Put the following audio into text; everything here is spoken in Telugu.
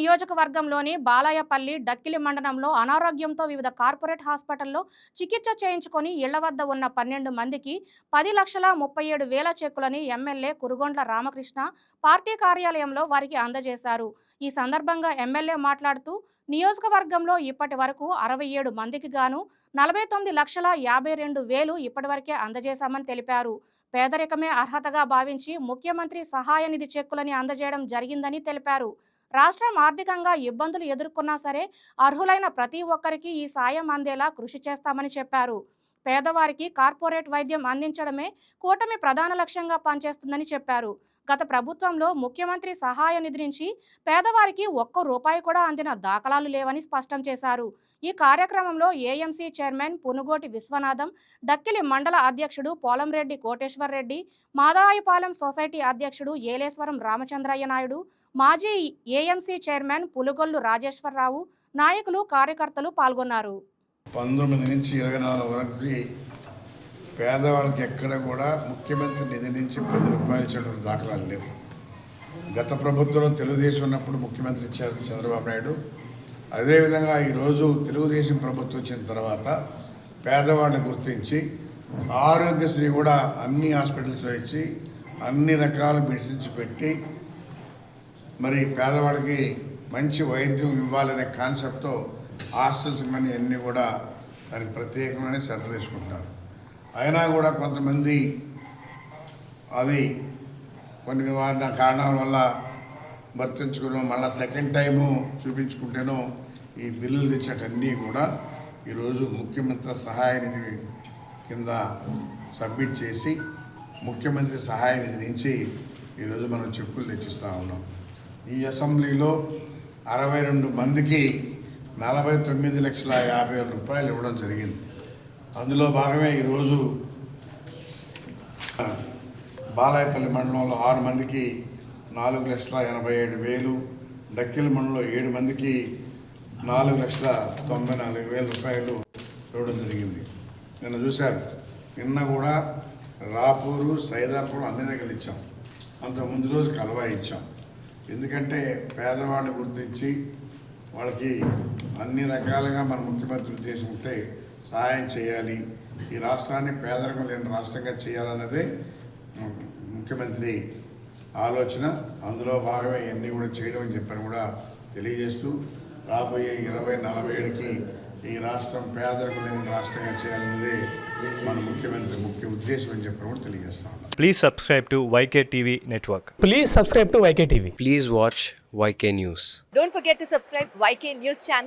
నియోజకవర్గంలోని బాలాయపల్లి డక్కిలి మండలంలో అనారోగ్యంతో వివిధ కార్పొరేట్ హాస్పిటల్లో చికిత్స చేయించుకొని ఇళ్ల వద్ద ఉన్న 12 మందికి 10,37,000 చెక్కులని ఎమ్మెల్యే కురుగొండ్ల రామకృష్ణ పార్టీ కార్యాలయంలో వారికి అందజేశారు. ఈ సందర్భంగా ఎమ్మెల్యే మాట్లాడుతూ నియోజకవర్గంలో ఇప్పటి వరకు 67 మందికి గాను 49,52,000 ఇప్పటివరకే అందజేశామని తెలిపారు. పేదరికమే అర్హతగా భావించి ముఖ్యమంత్రి సహాయ నిధి చెక్కులని అందజేయడం జరిగిందని తెలిపారు. రాష్ట్రం ఆర్థికంగా ఇబ్బందులు ఎదుర్కొన్నా సరే అర్హులైన ప్రతి ఒక్కరికి ఈ సాయం అందేలా కృషి చేస్తామని చెప్పారు. పేదవారికి కార్పొరేట్ వైద్యం అందించడమే కూటమి ప్రధాన లక్ష్యంగా పనిచేస్తుందని చెప్పారు. గత ప్రభుత్వంలో ముఖ్యమంత్రి సహాయ నిధి నుంచి పేదవారికి ఒక్క రూపాయి కూడా అందిన దాఖలాలు లేవని స్పష్టం చేశారు. ఈ కార్యక్రమంలో ఏఎంసీ చైర్మన్ పునుగోటి విశ్వనాథం, డక్కిలి మండల అధ్యక్షుడు పోలంరెడ్డి కోటేశ్వర్ రెడ్డి, మాదాయిపాలెం సొసైటీ అధ్యక్షుడు ఏలేశ్వరం రామచంద్రయ్య నాయుడు, మాజీ ఏఎంసీ చైర్మన్ పులుగొల్లు రాజేశ్వరరావు, నాయకులు కార్యకర్తలు పాల్గొన్నారు. 19 నుంచి 24 వరకు పేదవాళ్ళకి ఎక్కడ కూడా ముఖ్యమంత్రి నిధి నుంచి 10 రూపాయలు ఇచ్చేటువంటి దాఖలాలు లేవు. గత ప్రభుత్వంలో తెలుగుదేశం ఉన్నప్పుడు ముఖ్యమంత్రి ఇచ్చారు చంద్రబాబు నాయుడు. అదేవిధంగా ఈరోజు తెలుగుదేశం ప్రభుత్వం వచ్చిన తర్వాత పేదవాళ్ళని గుర్తించి ఆరోగ్యశ్రీ కూడా అన్ని హాస్పిటల్స్లో ఇచ్చి అన్ని రకాల మెడిసిన్స్ పెట్టి మరి పేదవాళ్ళకి మంచి వైద్యం ఇవ్వాలనే కాన్సెప్ట్తో హాస్టల్స్ కానీ అన్నీ కూడా దానికి ప్రత్యేకమైన శ్రద్ధ తీసుకుంటున్నారు. అయినా కూడా కొంతమంది అది కొన్ని కారణాల వల్ల వర్తించుకుని మళ్ళీ సెకండ్ టైము చూపించుకుంటేనో ఈ బిల్లులు తెచ్చేటన్నీ కూడా ఈరోజు ముఖ్యమంత్రి సహాయ నిధి కింద సబ్మిట్ చేసి ముఖ్యమంత్రి సహాయ నిధి నుంచి ఈరోజు మనం చెక్కులు తెచ్చిస్తూ ఉన్నాం. ఈ అసెంబ్లీలో 62 మందికి 49,50,000 రూపాయలు ఇవ్వడం జరిగింది. అందులో భాగమే ఈరోజు బాలాయపల్లి మండలంలో 6 మందికి 4,87,000, డక్కిలి మండలంలో 7 మందికి 4,94,000 రూపాయలు ఇవ్వడం జరిగింది. నిన్న చూశారు, నిన్న కూడా రాపూరు, సైదాపురం అన్ని దగ్గర ఇచ్చాం. అంత ముందు రోజు కలవా ఇచ్చాం. ఎందుకంటే పేదవాడిని గుర్తించి వాళ్ళకి అన్ని రకాలుగా మన ముఖ్యమంత్రి ఉద్దేశం ఉంటే సహాయం చేయాలి, ఈ రాష్ట్రాన్ని పేదరికం లేని రాష్ట్రంగా చేయాలన్నదే ముఖ్యమంత్రి ఆలోచన. అందులో భాగమే ఇవన్నీ కూడా చేయడం అని చెప్పని కూడా తెలియజేస్తూ రాబోయే 2040 ఏళ్ళకి ఈ రాష్ట్రం పేదరికం లేని రాష్ట్రంగా చేయాలన్నదే మన ముఖ్యమంత్రి ముఖ్య ఉద్దేశం అని చెప్పని కూడా తెలియజేస్తా ఉన్నాం. Please subscribe to YK TV Network. Please subscribe to YK TV. Please watch YK News. Don't forget to subscribe YK News channel